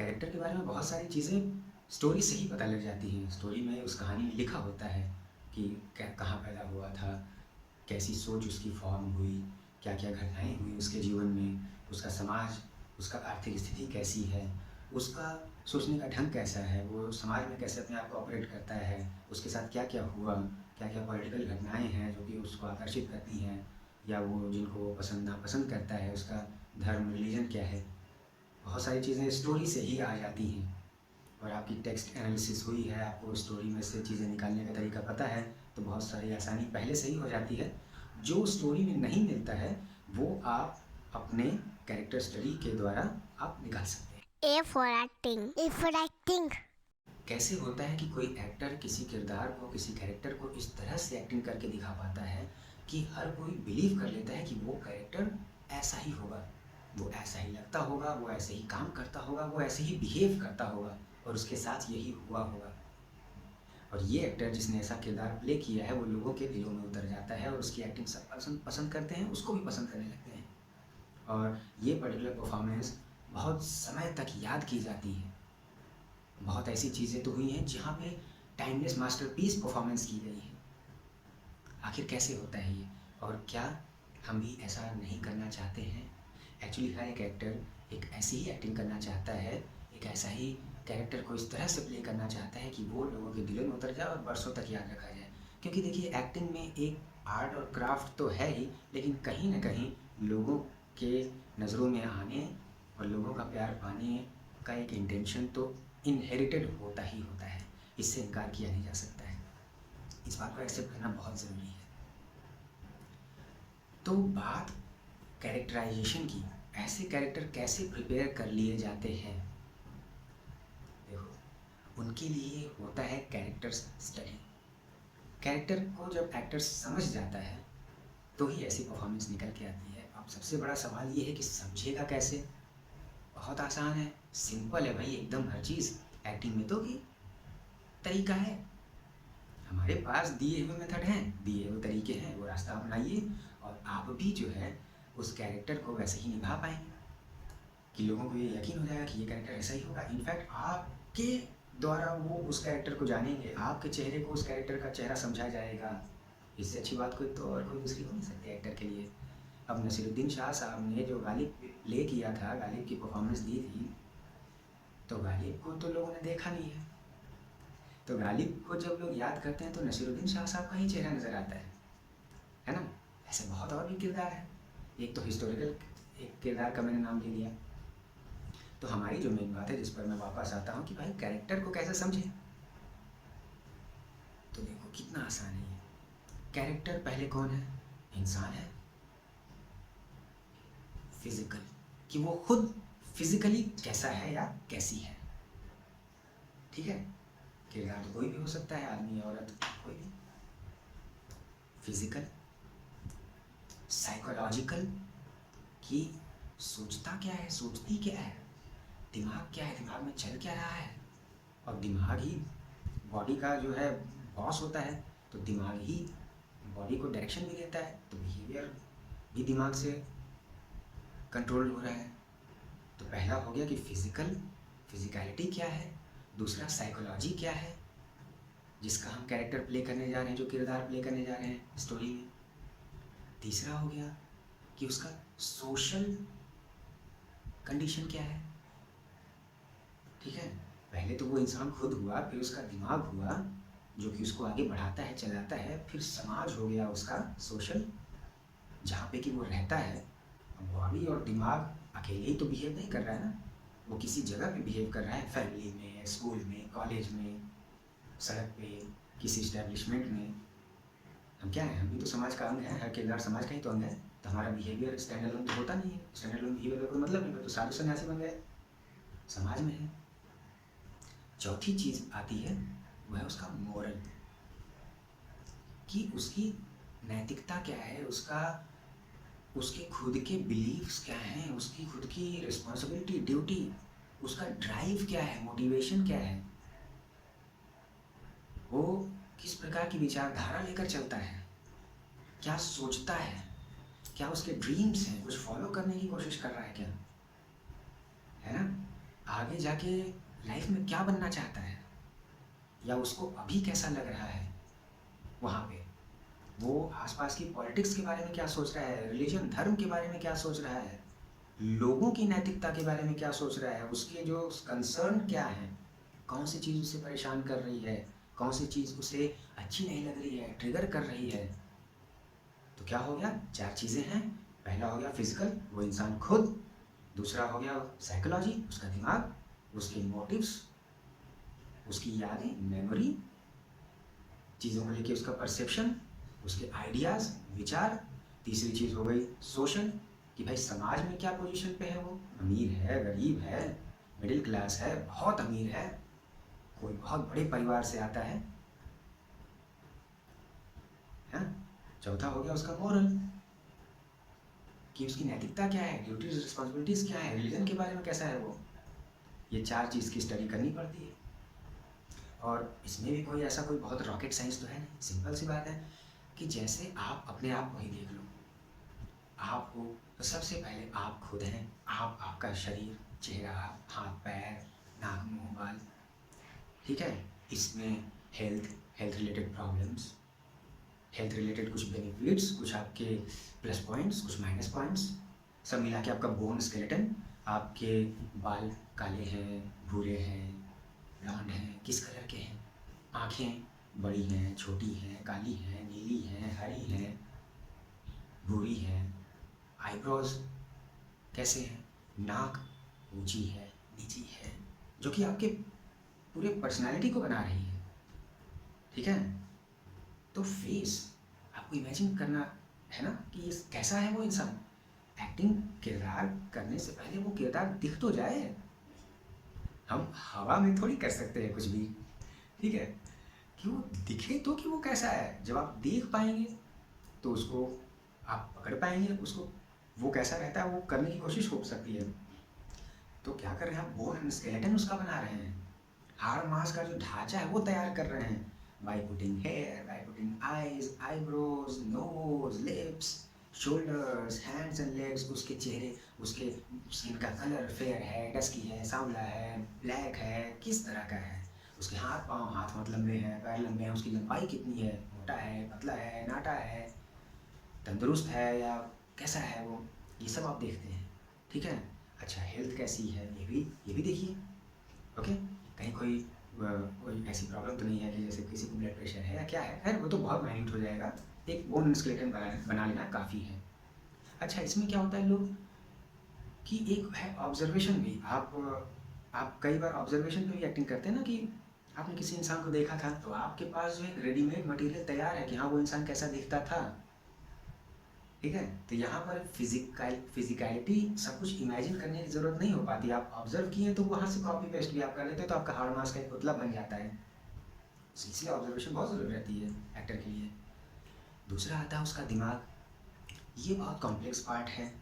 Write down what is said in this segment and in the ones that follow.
Character के बारे में बहुत सारी चीज़ें स्टोरी से ही पता लग जाती हैं। स्टोरी में उस कहानी में लिखा होता है कि क्या कहाँ पैदा हुआ था, कैसी सोच उसकी फॉर्म हुई, क्या-क्या घटनाएँ हुई उसके जीवन में, उसका समाज, उसका आर्थिक स्थिति कैसी है, उसका सोचने का ढंग कैसा है, वो समाज में कैसे अपने आप को ऑपरेट करता है, उसके साथ क्या-क्या हुआ, क्या-क्या पॉलिटिकल घटनाएँ हैं जो कि उसको आकर्षित करती हैं या वो जिनको वो पसंद नापसंद करता है, उसका धर्म, रिलीजन क्या है। बहुत सारी चीज़ें स्टोरी से ही आ जाती हैं और आपकी टेक्स्ट एनालिसिस हुई है, आपको स्टोरी में से चीज़ें निकालने का तरीका पता है, तो बहुत सारी आसानी पहले से ही हो जाती है। जो स्टोरी में नहीं मिलता है, वो आप अपने कैरेक्टर स्टडी के द्वारा आप निकाल सकते हैं। A for acting. A for acting. कैसे होता है कि कोई एक्टर किसी किरदार को, किसी कैरेक्टर को इस तरह से एक्टिंग करके दिखा पाता है कि हर कोई बिलीव कर लेता है कि वो कैरेक्टर ऐसा ही होगा, वो ऐसा ही लगता होगा, वो ऐसे ही काम करता होगा, वो ऐसे ही बिहेव करता होगा और उसके साथ यही हुआ होगा। और ये एक्टर जिसने ऐसा किरदार प्ले किया है वो लोगों के दिलों में उतर जाता है और उसकी एक्टिंग सब पसंद करते हैं, उसको भी पसंद करने लगते हैं और ये पर्टिकुलर परफॉर्मेंस बहुत समय तक याद की जाती है। बहुत ऐसी चीज़ें तो हुई हैं जहाँ पे टाइमलेस मास्टरपीस परफॉर्मेंस की गई है। आखिर कैसे होता है ये और क्या हम भी ऐसा नहीं करना चाहते हैं? एक्चुअली हर एक एक्टर एक ऐसी ही एक्टिंग करना चाहता है, एक ऐसा ही कैरेक्टर को इस तरह से प्ले करना चाहता है कि वो लोगों के दिलों में उतर जाए और बरसों तक याद रखा जाए। क्योंकि देखिए एक्टिंग में एक आर्ट और क्राफ्ट तो है ही, लेकिन कहीं न कहीं लोगों के नज़रों में आने और लोगों का प्यार पाने का एक इंटेंशन तो इनहेरिटेड होता ही होता है। इससे इनकार किया नहीं जा सकता है। इस बात को एक्सेप्ट करना बहुत ज़रूरी है। तो बात कैरेक्टराइजेशन की, ऐसे कैरेक्टर कैसे प्रिपेयर कर लिए जाते हैं? देखो, उनके लिए होता है कैरेक्टर स्टडी। कैरेक्टर को जब एक्टर समझ जाता है तो ही ऐसी परफॉर्मेंस निकल के आती है। अब सबसे बड़ा सवाल ये है कि समझेगा कैसे? बहुत आसान है, सिंपल है भाई एकदम हर चीज़। एक्टिंग में तो कि तरीका है, हमारे पास दिए हुए मेथड हैं, दिए हुए तरीके हैं, वो रास्ता अपनाइए और आप भी जो है उस कैरेक्टर को वैसे ही निभा पाएंगे कि लोगों को ये यकीन हो जाएगा कि ये कैरेक्टर ऐसा ही होगा। इनफैक्ट आपके द्वारा वो उस कैरेक्टर को जानेंगे, आपके चेहरे को उस कैरेक्टर का चेहरा समझा जाएगा। इससे अच्छी बात कोई तो और कोई दूसरी हो नहीं सकती एक्टर के लिए। अब नसीरुद्दीन शाह साहब ने जो गालिब प्ले किया था, गालिब की परफॉर्मेंस दी थी, तो गालिब को तो लोगों ने देखा नहीं है, तो गालिब को जब लोग याद करते हैं तो नसीरुद्दीन शाह साहब का ही चेहरा नज़र आता है ना? ऐसे बहुत और भी किरदार हैं। एक तो हिस्टोरिकल एक किरदार का मैंने नाम ले लिया। तो हमारी जो मेन बात है जिस पर मैं वापस आता हूँ कि भाई कैरेक्टर को कैसे समझें, तो देखो कितना आसान है ये। कैरेक्टर पहले कौन है? इंसान है, फिजिकल, कि वो खुद फिजिकली कैसा है या कैसी है। ठीक है, किरदार तो कोई भी हो सकता है, आदमी औरत कोई भी। फिजिकल, साइकोलॉजिकल, कि सोचता क्या है, सोचती क्या है, दिमाग क्या है, दिमाग में चल क्या रहा है। और दिमाग ही बॉडी का जो है बॉस होता है, तो दिमाग ही बॉडी को डायरेक्शन भी देता है, तो बिहेवियर भी दिमाग से कंट्रोल हो रहा है। तो पहला हो गया कि फिजिकलिटी क्या है, दूसरा साइकोलॉजी क्या है जिसका हम कैरेक्टर प्ले करने जा रहे हैं, जो किरदार प्ले करने जा रहे हैं स्टोरी में। तीसरा हो गया कि उसका सोशल कंडीशन क्या है। ठीक है, पहले तो वो इंसान खुद हुआ, फिर उसका दिमाग हुआ जो कि उसको आगे बढ़ाता है, चलाता है, फिर समाज हो गया उसका सोशल, जहाँ पे कि वो रहता है। बॉडी और दिमाग अकेले ही तो बिहेव नहीं कर रहा है ना, वो किसी जगह पे बिहेव कर रहा है, फैमिली में, स्कूल में, कॉलेज में, सड़क पे, किसी इस्टेब्लिशमेंट में। हम क्या हैं? हम भी तो समाज का अंग है, हर किरदार समाज का ही तो अंग है। तो हमारा बिहेवियर स्टैंड अलोन तो होता नहीं है, स्टैंड अलोन बिहेवियर का कोई मतलब नहीं, तो साधु सन्यासी बन गए, समाज में है। चौथी चीज़ आती है वह है उसका मोरल, कि उसकी नैतिकता क्या है, उसके खुद के बिलीव्स क्या हैं, उसकी खुद की रिस्पॉन्सिबिलिटी, ड्यूटी, उसका ड्राइव क्या है, मोटिवेशन क्या है, वो किस प्रकार की विचारधारा लेकर चलता है, क्या सोचता है, क्या उसके ड्रीम्स हैं, कुछ फॉलो करने की कोशिश कर रहा है क्या, है ना? आगे जाके लाइफ में क्या बनना चाहता है, या उसको अभी कैसा लग रहा है वहाँ पे, वो आसपास की पॉलिटिक्स के बारे में क्या सोच रहा है, रिलीजन धर्म के बारे में क्या सोच रहा है, लोगों की नैतिकता के बारे में क्या सोच रहा है, उसके जो कंसर्न क्या है, कौन सी चीज़ उसे परेशान कर रही है, कौन सी चीज़ उसे अच्छी नहीं लग रही है, ट्रिगर कर रही है। तो क्या हो गया, चार चीज़ें हैं। पहला हो गया फिजिकल, वो इंसान खुद। दूसरा हो गया साइकोलॉजी, उसका दिमाग, उसके मोटिव्स, उसकी यादें, मेमोरी, चीज़ों को लेके उसका परसेप्शन, उसके आइडियाज़, विचार। तीसरी चीज़ हो गई सोशल, कि भाई समाज में क्या पोजीशन पे है, वो अमीर है, गरीब है, मिडिल क्लास है, बहुत अमीर है, कोई बहुत बड़े परिवार से आता है। चौथा हो गया उसका मोरल, कि उसकी नैतिकता क्या है, ड्यूटीज रिस्पॉन्सिबिलिटीज़ क्या है, रिलीजन के बारे में कैसा है वो। ये चार चीज़ की स्टडी करनी पड़ती है। और इसमें भी कोई ऐसा कोई बहुत रॉकेट साइंस तो है नहीं, सिंपल सी बात है कि जैसे आप अपने आप को ही देख लो, आपको तो सबसे पहले आप खुद हैं, आप, आपका शरीर, चेहरा, हाथ पैर, नाक मुंह बाल, ठीक है। इसमें health related problems, health related कुछ बेनिफिट्स, कुछ आपके प्लस पॉइंट्स, कुछ माइनस पॉइंट्स, सब मिला के आपका बोन स्केलेटन। आपके बाल काले हैं, भूरे हैं, ब्लॉन्ड हैं, किस कलर के हैं, आँखें बड़ी हैं, छोटी हैं, काली हैं, नीली हैं, हरी हैं, भूरी हैं, आईब्रोज कैसे हैं, नाक ऊंची है, नीची है, जो कि आपके पूरे पर्सनालिटी को बना रही है, ठीक है। तो फेस आपको इमेजिन करना है ना कि ये कैसा है वो इंसान। एक्टिंग किरदार करने से पहले वो किरदार दिख तो जाए, हम हवा में थोड़ी कर सकते हैं कुछ भी, ठीक है। कि वो दिखे तो कि वो कैसा है, जब आप देख पाएंगे तो उसको आप पकड़ पाएंगे, उसको वो कैसा रहता है वो करने की कोशिश हो सकती है। तो क्या कर रहे हैं आप, बोन एंड स्केलेटन उसका बना रहे हैं, हाड़ मांस का जो ढांचा है वो तैयार कर रहे हैं, by putting hair, by putting eyes, eyebrows, nose, lips, shoulders, hands and legs, उसके चेहरे, उसके स्किन का कलर फेयर है, डस्की है, सांवला है, ब्लैक है, किस तरह का है, उसके हाथ पाँव, हाथ बहुत लंबे हैं, पैर लंबे हैं, उसकी लंबाई कितनी है, मोटा है, पतला है, नाटा है, तंदुरुस्त है या कैसा है वो, ये सब आप देखते हैं, ठीक है। अच्छा, हेल्थ कैसी है ये भी देखिए, ओके। कहीं कोई ऐसी प्रॉब्लम तो नहीं है कि जैसे किसी को ब्लड प्रेशर है या क्या है, खैर वो तो बहुत माइन्यूट हो जाएगा, एक बोन स्केलेटन बना लेना काफ़ी है। अच्छा, इसमें क्या होता है लोग कि एक है ऑब्जर्वेशन भी, आप कई बार ऑब्जर्वेशन पे भी एक्टिंग करते हैं ना, कि आपने किसी इंसान को देखा था तो आपके पास जो एक रेडीमेड मटेरियल तैयार है कि हाँ वो इंसान कैसा दिखता था, ठीक है। तो यहाँ पर फिजिकलिटी सब कुछ इमेजिन करने की ज़रूरत नहीं हो पाती, आप ऑब्जर्व किए तो वहाँ से कॉपी पेस्ट भी आप कर लेते हो, तो आपका हार्ड मास का एक पुतला बन जाता है। इसलिए ऑब्जर्वेशन बहुत ज़रूरी रहती है एक्टर के लिए। दूसरा आता है उसका दिमाग, ये बहुत कॉम्प्लेक्स पार्ट है।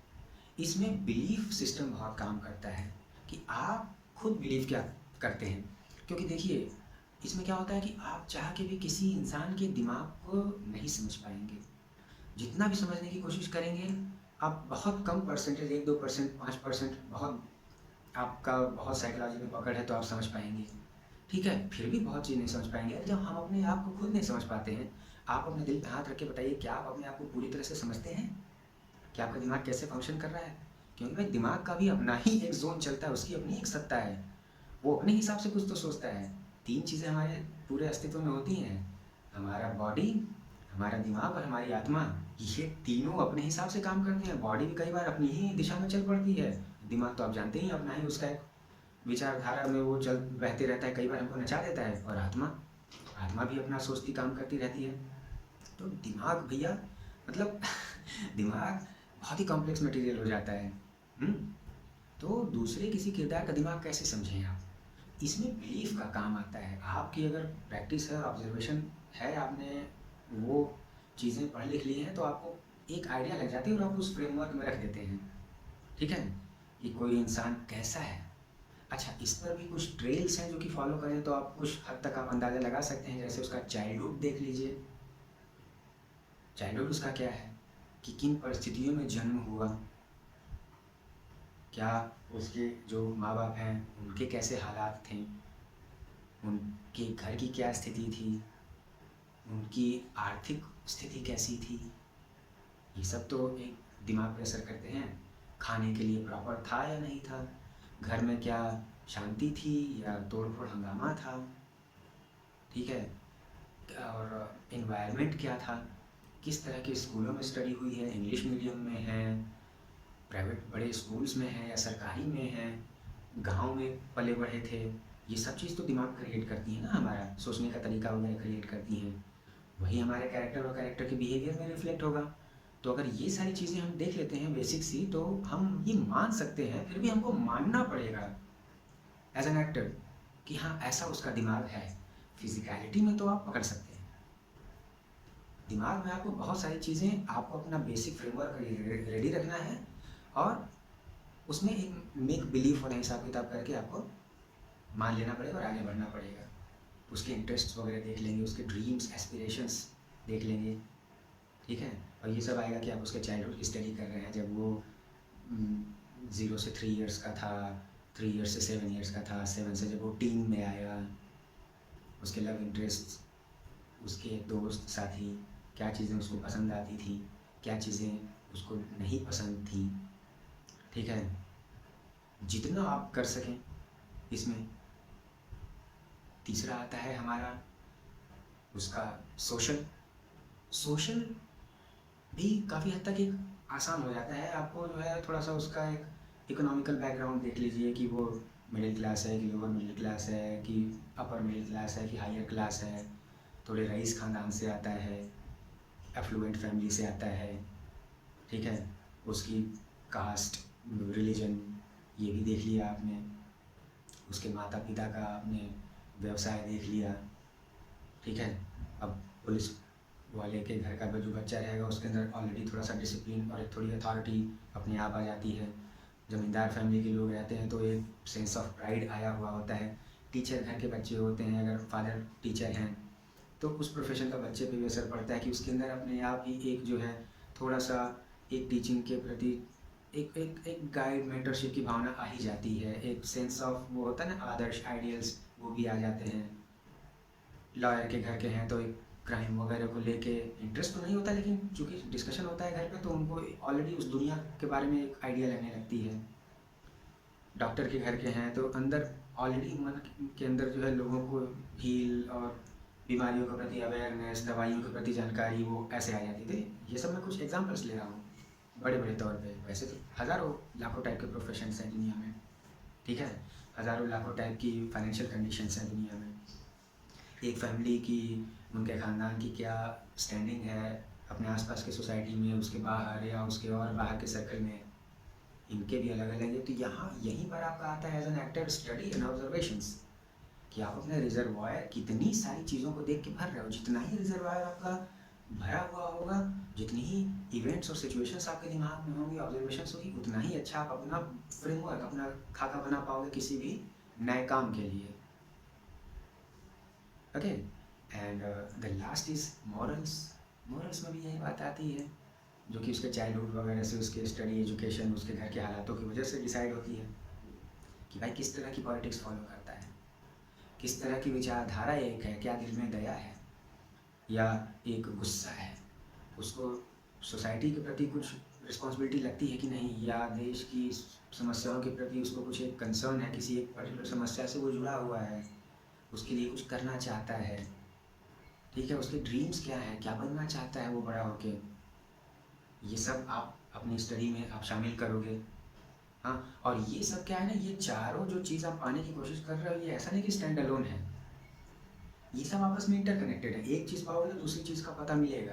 इसमें बिलीफ सिस्टम बहुत काम करता है, कि आप खुद बिलीव क्या करते हैं। क्योंकि देखिए इसमें क्या होता है कि आप चाह के भी किसी इंसान के दिमाग को नहीं समझ पाएंगे, जितना भी समझने की कोशिश करेंगे आप बहुत कम परसेंटेज, 1-2%, 5%, बहुत आपका बहुत साइकोलॉजी में पकड़ है तो आप समझ पाएंगे, ठीक है। फिर भी बहुत चीज़ नहीं समझ पाएंगे। जब हम अपने आप को खुद नहीं समझ पाते हैं, आप अपने दिल पे हाथ रख के बताइए, क्या आप अपने आप को पूरी तरह से समझते हैं, कि आपका दिमाग कैसे फंक्शन कर रहा है। क्योंकि भाई दिमाग का भी अपना ही एक जोन चलता है, उसकी अपनी एक सत्ता है, वो अपने हिसाब से कुछ तो सोचता है। तीन चीज़ें हमारे पूरे अस्तित्व में होती हैं, हमारा बॉडी, हमारा दिमाग और हमारी आत्मा। ये तीनों अपने हिसाब से काम करते हैं। बॉडी भी कई बार अपनी ही दिशा में चल पड़ती है, दिमाग तो आप जानते ही अपना ही उसका एक विचारधारा में वो चल बहते रहता है, कई बार हमको नचा देता है। और आत्मा, आत्मा भी अपना सोचती काम करती रहती है। तो दिमाग भैया मतलब दिमाग बहुत ही कॉम्प्लेक्स मटेरियल हो जाता है। हुँ? तो दूसरे किसी किरदार का दिमाग कैसे समझें आप, इसमें बिलीफ का काम आता है। आपकी अगर प्रैक्टिस है, ऑब्जर्वेशन है, आपने वो चीज़ें पढ़ लिख ली हैं, तो आपको एक आइडिया लग जाती है और आप उस फ्रेमवर्क में रख देते हैं, ठीक है, कि कोई इंसान कैसा है। अच्छा, इस पर भी कुछ ट्रेल्स हैं जो कि फॉलो करें तो आप कुछ हद तक आप अंदाज़ा लगा सकते हैं। जैसे उसका चाइल्डहुड देख लीजिए, चाइल्डहुड उसका क्या है, कि किन परिस्थितियों में जन्म हुआ, क्या उसके जो माँ बाप हैं उनके कैसे हालात थे, उनके घर की क्या स्थिति थी, उनकी आर्थिक स्थिति कैसी थी, ये सब तो एक दिमाग पे असर करते हैं। खाने के लिए प्रॉपर था या नहीं था, घर में क्या शांति थी या तोड़-फोड़ हंगामा था, ठीक है? और एनवायरनमेंट क्या था, किस तरह के स्कूलों में स्टडी हुई है, इंग्लिश मीडियम में है, प्राइवेट बड़े स्कूल्स में है या सरकारी में है, गाँव में पले बढ़े थे, ये सब चीज़ तो दिमाग क्रिएट करती है ना, हमारा सोचने का तरीका वगैरह क्रिएट करती हैं। वही हमारे कैरेक्टर और कैरेक्टर के बिहेवियर में रिफ्लेक्ट होगा। तो अगर ये सारी चीज़ें हम देख लेते हैं बेसिक सी, तो हम ये मान सकते हैं, फिर भी हमको मानना पड़ेगा एज एन एक्टर कि हाँ ऐसा उसका दिमाग है। फिजिकलिटी में तो आप पकड़ सकते हैं, दिमाग में आपको बहुत सारी चीज़ें, आपको अपना बेसिक फ्रेमवर्क रेडी रखना है और उसमें एक मेक बिलीव वाला हिसाब किताब करके आपको मान लेना पड़ेगा और आगे बढ़ना पड़ेगा। उसके इंटरेस्ट वगैरह देख लेंगे, उसके ड्रीम्स एस्पिरेशंस देख लेंगे, ठीक है? और ये सब आएगा कि आप उसके चाइल्डहुड की स्टडी कर रहे हैं, जब वो 0 से 3 इयर्स का था, 3 इयर्स से 7 इयर्स का था, 7 से जब वो टीन में आया, उसके लव इंटरेस्ट, उसके दोस्त साथी, क्या चीज़ें उसको पसंद आती थी, क्या चीज़ें उसको नहीं पसंद थी, ठीक है? जितना आप कर सकें इसमें। तीसरा आता है हमारा उसका सोशल। सोशल भी काफ़ी हद तक एक आसान हो जाता है, आपको जो है थोड़ा सा उसका एक इकोनॉमिकल बैकग्राउंड देख लीजिए कि वो मिडिल क्लास है कि लोअर मिडिल क्लास है कि अपर मिडिल क्लास है कि हायर क्लास है, थोड़े रईस ख़ानदान से आता है, एफ्लुएंट फैमिली से आता है, ठीक है? उसकी कास्ट, रिलीजन, ये भी देख लिया आपने, उसके माता पिता का आपने व्यवसाय देख लिया, ठीक है? अब पुलिस वाले के घर का जो बच्चा रहेगा उसके अंदर ऑलरेडी थोड़ा सा डिसिप्लिन और एक थोड़ी अथॉरिटी अपने आप आ जाती है। ज़मींदार फैमिली के लोग रहते हैं तो एक सेंस ऑफ प्राइड आया हुआ होता है। टीचर घर के बच्चे होते हैं, अगर फादर टीचर हैं तो उस प्रोफेशन का बच्चे पे भी असर पड़ता है कि उसके अंदर अपने आप ही एक जो है थोड़ा सा एक टीचिंग के प्रति एक गाइड मेंटरशिप की भावना आ ही जाती है, एक सेंस ऑफ वो होता है ना आदर्श आइडियल्स, वो भी आ जाते हैं। लॉयर के घर के हैं तो एक क्राइम वगैरह को लेके इंटरेस्ट तो नहीं होता, लेकिन चूंकि डिस्कशन होता है घर पे तो उनको ऑलरेडी उस दुनिया के बारे में एक आइडिया लगने लगती है। डॉक्टर के घर के हैं तो अंदर ऑलरेडी मन के अंदर जो है लोगों को हील और बीमारियों के प्रति अवेयरनेस, दवाइयों के प्रति जानकारी, वो ऐसे आ जाती थी। ये सब मैं कुछ एग्जांपल्स ले रहा हूँ बड़े बड़े तौर पे, वैसे तो हज़ारों लाखों टाइप के प्रोफेशंस हैं दुनिया में, ठीक है? हज़ारों लाखों टाइप की फाइनेंशियल कंडीशंस हैं दुनिया में। एक फैमिली की, उनके ख़ानदान की क्या स्टैंडिंग है अपने आसपास के सोसाइटी में, उसके बाहर या उसके और बाहर के सर्कल में, इनके भी अलग अलग है। तो यहाँ यहीं पर आपका आता है as an actor study and observations कि आप अपने रिजर्वायर कितनी सारी चीज़ों को देख के भर रहे हो। जितना ही रिजर्वायर आपका भरा हुआ होगा, जितनी ही इवेंट्स और सिचुएशंस आपके दिमाग में होंगी, ऑब्जर्वेशंस होगी, उतना ही अच्छा आप अपना फ्रेमवर्क, अपना खाका बना पाओगे किसी भी नए काम के लिए। Okay, and the last is morals. Morals में भी यही बात आती है जो कि उसके चाइल्डहुड वगैरह से, उसके स्टडी, एजुकेशन, उसके घर के हालातों की वजह से डिसाइड होती है कि भाई किस तरह की पॉलिटिक्स फॉलो करता है, किस तरह की विचारधारा एक है, क्या दिल में दया है या एक गुस्सा है, उसको सोसाइटी के प्रति कुछ रिस्पॉन्सिबिलिटी लगती है कि नहीं, या देश की समस्याओं के प्रति उसको कुछ एक कंसर्न है, किसी एक पर्टिकुलर समस्या से वो जुड़ा हुआ है, उसके लिए कुछ करना चाहता है, ठीक है? उसके ड्रीम्स क्या हैं, क्या बनना चाहता है वो बड़ा होके, ये सब आप अपनी स्टडी में आप शामिल करोगे। हाँ, और ये सब क्या है ना, ये चारों जो चीज़ आप पाने की कोशिश कर रहे हो, ये ऐसा नहीं कि स्टैंड अलोन है, ये सब आपस में इंटरकनेक्टेड है। एक चीज़ पाओगे तो दूसरी चीज़ का पता मिलेगा,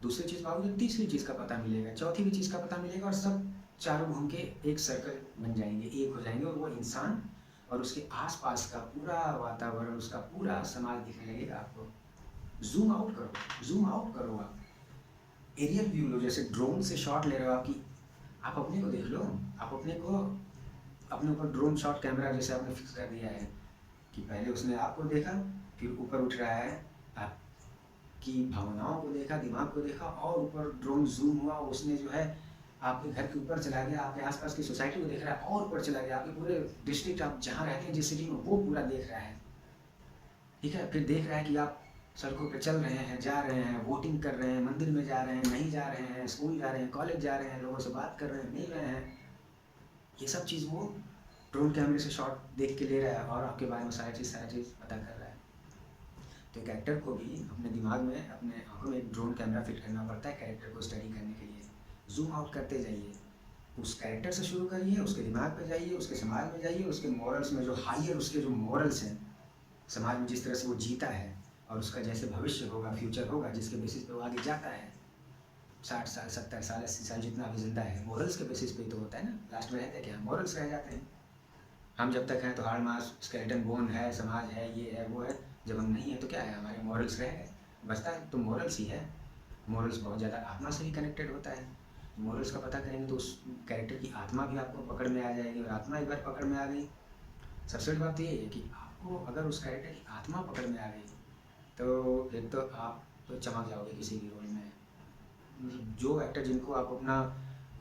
दूसरी चीज़ पाओगे तो तीसरी चीज़ का पता मिलेगा, चौथी भी चीज़ का पता मिलेगा, और सब चारों घूम के एक सर्कल बन जाएंगे, एक हो जाएंगे, और वो इंसान और उसके आसपास का पूरा वातावरण, उसका पूरा समाज दिखने लगेगा आपको। जूम आउट करो, जूम आउट करो, आप एरियल व्यू लो, जैसे ड्रोन से शॉट ले रहे हो आपकी, आप अपने को देख लो, आप अपने को, अपने ऊपर ड्रोन शॉट कैमरा जैसे आपने फिक्स कर दिया है कि पहले उसने आपको देखा, फिर ऊपर उठ रहा है, आपकी भावनाओं को देखा, दिमाग को देखा, और ऊपर ड्रोन जूम हुआ, उसने जो है आपके घर के ऊपर चला गया, आपके आसपास की सोसाइटी को देख रहा है, और ऊपर चला गया, आपके पूरे डिस्ट्रिक्ट आप जहाँ रहते हैं जिस सिटी में, वो पूरा देख रहा है। ठीक है, फिर देख रहा है कि आप सड़कों पे चल रहे हैं, जा रहे हैं, वोटिंग कर रहे हैं, मंदिर में जा रहे हैं, नहीं जा रहे हैं, स्कूल जा रहे हैं, कॉलेज जा रहे हैं, लोगों से बात कर रहे हैं, मिल रहे हैं। ये सब चीज़ वो ड्रोन कैमरे से शॉट देख के ले रहा है और आपके बारे में सारा चीज़ पता कर रहा है। तो एक एक्टर को भी अपने दिमाग में, अपने आंखों में एक ड्रोन कैमरा फिट करना पड़ता है कैरेक्टर को स्टडी करने के लिए। जूम आउट करते जाइए, उस कैरेक्टर से शुरू करिए, उसके दिमाग पे जाइए, उसके समाज में जाइए, उसके मॉरल्स में जो हाइयर उसके जो मॉरल्स हैं, समाज में जिस तरह से वो जीता है और उसका जैसे भविष्य होगा, फ्यूचर होगा, जिसके बेसिस पे वो आगे जाता है, 60 साल, 70 साल, 80 साल जितना भी जिंदा है, मॉरल्स के बेसिस पे ही तो होता है ना। लास्ट में रहता है क्या, मॉरल्स रह जाते हैं। हम जब तक हैं तो हार्ड मास स्केलेटन बोन है, समाज है, ये है, वो है। जब हम नहीं है तो क्या है, हमारे मॉरल्स रह गए, बचता है तो मॉरल्स ही है। मॉरल्स बहुत ज़्यादा आत्मा से ही कनेक्टेड होता है। मॉरल्स का पता करेंगे तो उस कैरेक्टर की आत्मा भी आपको पकड़ में आ जाएगी, और आत्मा एक बार पकड़ में आ गई, सबसे बड़ी बात तो ये है कि आपको अगर उस कैरेक्टर की आत्मा पकड़ में आ गई तो फिर तो आप तो चमक जाओगे किसी भी रोल में। जो एक्टर जिनको आप अपना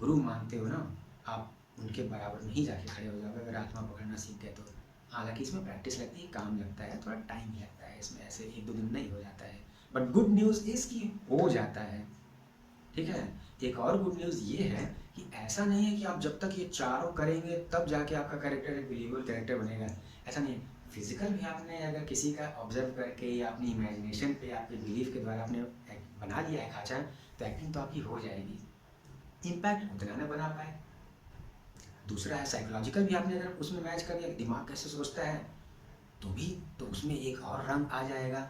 गुरु मानते हो ना, आप उनके बराबर नहीं जाके खड़े हो जाओगे अगर आत्मा पकड़ना सीख गए तो। हालांकि इसमें प्रैक्टिस लगती है, काम लगता है, थोड़ा टाइम लगता है इसमें, ऐसे 1-2 दिन नहीं हो जाता है। बट गुड न्यूज़ इसकी हो जाता है। ठीक है, एक और गुड न्यूज़ ये है कि ऐसा नहीं है कि आप जब तक ये चारों करेंगे तब जाके आपका कैरेक्टर एक बिलीवेबल कैरेक्टर बनेगा, ऐसा नहीं है। फिजिकल भी आपने अगर किसी का ऑब्जर्व करके या अपनी इमेजिनेशन पे, आपके बिलीफ के द्वारा आपने बना लिया है खाचा, तो एक्टिंग तो आपकी हो जाएगी। इम्पैक्ट उतना ना बना पाए। दूसरा है साइकोलॉजिकल भी आपने अगर उसमें मैच कर दिया, दिमाग कैसे सोचता है, तो भी तो उसमें एक और रंग आ जाएगा।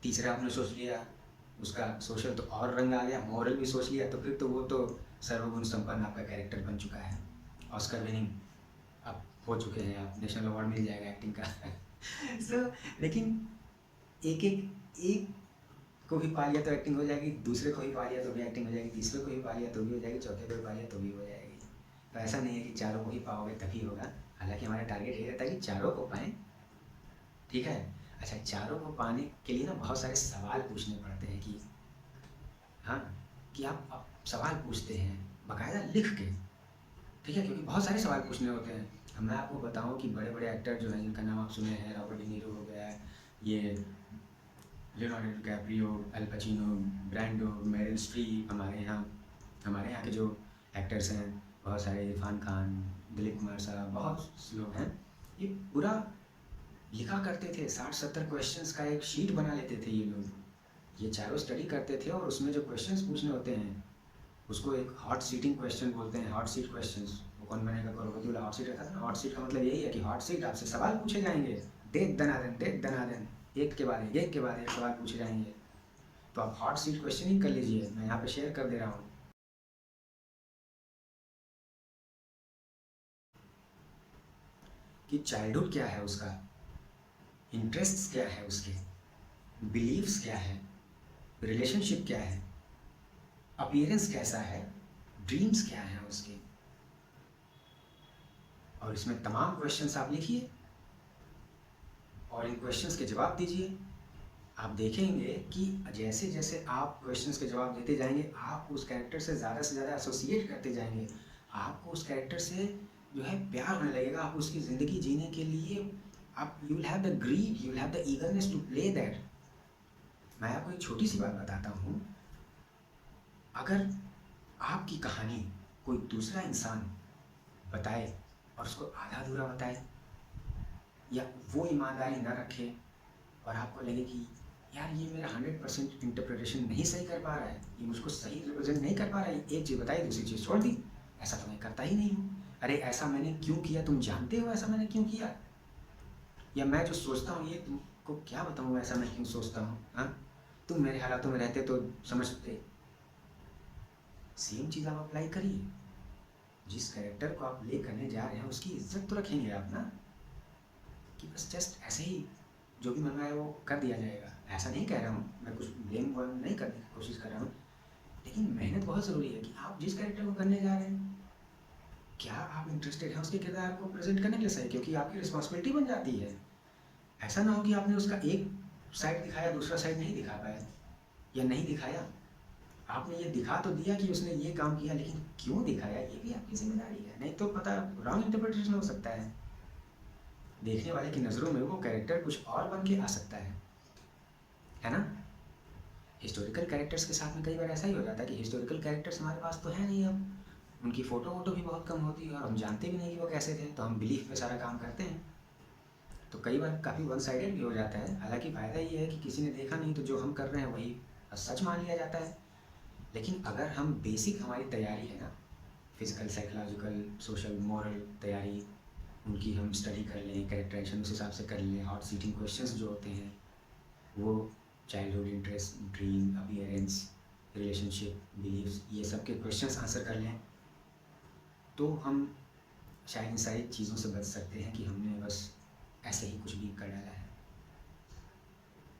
तीसरा आपने सोच लिया, उसका सोशल तो और रंग आ गया, मॉरल भी सोच लिया, तो फिर तो वो तो सर्वगुण संपन्न आपका कैरेक्टर बन चुका है। ऑस्कर विनिंग आप हो चुके हैं, आप नेशनल अवार्ड मिल जाएगा एक्टिंग का। लेकिन एक को भी पा लिया तो एक्टिंग हो जाएगी, दूसरे को भी पा लिया तो भी एक्टिंग हो जाएगी, तीसरे को भी पा लिया तो भी हो जाएगी, चौथे को भी पा लिया तो भी हो जाएगी। तो ऐसा नहीं है कि चारों को ही पाओगे तभी होगा। हालांकि हमारा टारगेट ये रहता है कि चारों को पाएँ। ठीक है, अच्छा, चारों को पाने के लिए ना बहुत सारे सवाल पूछने पड़ते हैं कि हाँ, कि आप सवाल पूछते हैं बाकायदा लिख के। ठीक है, क्योंकि बहुत सारे सवाल पूछने होते हैं। अब मैं आपको बताऊं कि बड़े बड़े एक्टर जो हैं जिनका नाम आप सुने हैं, रॉबर्ट डी नीरो हो गया, ये लियोनार्डो डिकैप्रियो, अल पचिनो, ब्रैंडो, मेरिल स्ट्रीप, हमारे यहाँ के जो एक्टर्स हैं बहुत सारे, इरफान खान, दिलीप कुमार साहब, बहुत लोग हैं। ये पूरा लिखा करते थे, 60-70 क्वेश्चंस का एक शीट बना लेते थे ये लोग। ये चारों स्टडी करते थे और उसमें जो क्वेश्चंस पूछने होते हैं उसको एक हॉट सीटिंग क्वेश्चन बोलते हैं, हॉट सीट क्वेश्चंस। वो कौन बनेगा करोड़पति वाला हॉट सीट रहता था ना। हॉट सीट का मतलब यही है कि हॉट सीट आपसे सवाल पूछे जाएंगे, देख दनादन, एक के बाद एक सवाल पूछे जाएंगे। तो आप हॉट सीट क्वेश्चनिंग कर लीजिए, मैं यहाँ पे शेयर कर दे रहा हूँ। कि चाइल्डहुड क्या है उसका, इंटरेस्ट क्या है उसके, बिलीव्स क्या है, रिलेशनशिप क्या है, अपीयरेंस कैसा है, ड्रीम्स क्या हैं उसके। और इसमें तमाम क्वेश्चंस आप लिखिए और इन क्वेश्चंस के जवाब दीजिए। आप देखेंगे कि जैसे जैसे आप क्वेश्चंस के जवाब देते जाएंगे, आप उस कैरेक्टर से ज़्यादा एसोसिएट करते जाएंगे, आपको उस कैरेक्टर से जो है प्यार होने लगेगा। आप उसकी ज़िंदगी जीने के लिए आप you will have the greed, you will have the eagerness to play that. मैं आपको एक छोटी सी बात बताता हूँ। अगर आपकी कहानी कोई दूसरा इंसान बताए और उसको आधा अधूरा बताए, या वो ईमानदारी न रखे और आपको लगे कि यार ये मेरा 100% इंटरप्रिटेशन नहीं सही कर पा रहा है, ये मुझको सही रिप्रेजेंट नहीं कर पा रहा है, एक चीज़ बताई दूसरी चीज़ छोड़ दी, ऐसा तो मैं करता ही नहीं हूँ, अरे ऐसा मैंने क्यों किया, तुम जानते हो ऐसा मैंने क्यों किया, या मैं जो सोचता हूँ ये तुमको क्या बताऊँ ऐसा मैं क्यों सोचता हूँ, हाँ तुम मेरे हालातों में रहते तो समझते। सेम चीज़ आप अप्लाई करिए। जिस कैरेक्टर को आप प्ले करने जा रहे हैं उसकी इज्जत तो रखेंगे आप ना, कि बस जस्ट ऐसे ही जो भी मन में आए वो कर दिया जाएगा। ऐसा नहीं कह रहा हूँ, मैं कुछ ब्लेम नहीं करने की कोशिश कर रहा हूँ, लेकिन मेहनत बहुत ज़रूरी है कि आप जिस कैरेक्टर को करने जा रहे हैं क्या आप इंटरेस्टेड हैं उसके किरदार को प्रेजेंट करने के लिए सही, क्योंकि आपकी रिस्पॉन्सिबिलिटी बन जाती है। ऐसा ना हो कि आपने उसका एक साइड दिखाया दूसरा साइड नहीं दिखा पाया या नहीं दिखाया। आपने ये दिखा तो दिया कि उसने ये काम किया, लेकिन क्यों दिखाया ये भी आपकी जिम्मेदारी है, नहीं तो पता रॉन्ग इंटरप्रिटेशन हो सकता है। देखने वाले की नज़रों में वो कैरेक्टर कुछ और बन के आ सकता है ना। हिस्टोरिकल कैरेक्टर्स के साथ में कई बार ऐसा ही हो जाता है कि हिस्टोरिकल कैरेक्टर्स हमारे पास तो है नहीं, अब उनकी फ़ोटो वोटो भी बहुत कम होती है और हम जानते भी नहीं कि वो कैसे थे, तो हम बिलीफ पे सारा काम करते हैं। तो कई बार काफ़ी वन साइडेड भी हो जाता है। हालांकि फ़ायदा ये है कि किसी ने देखा नहीं, तो जो हम कर रहे हैं वही सच मान लिया जाता है। लेकिन अगर हम बेसिक हमारी तैयारी है ना, फिज़िकल, साइकोलॉजिकल, सोशल, मॉरल तैयारी, उनकी हम स्टडी कर लें, कैरेक्टराइजेशन उस हिसाब से कर लें, हॉट सीटिंग क्वेश्चंस जो होते हैं वो childhood interest, dream, appearance, relationship, beliefs, ये सब के क्वेश्चंस आंसर कर लें, तो हम शायद इन सारी चीज़ों से बच सकते हैं कि हमने बस ऐसे ही कुछ भी कर डाला है।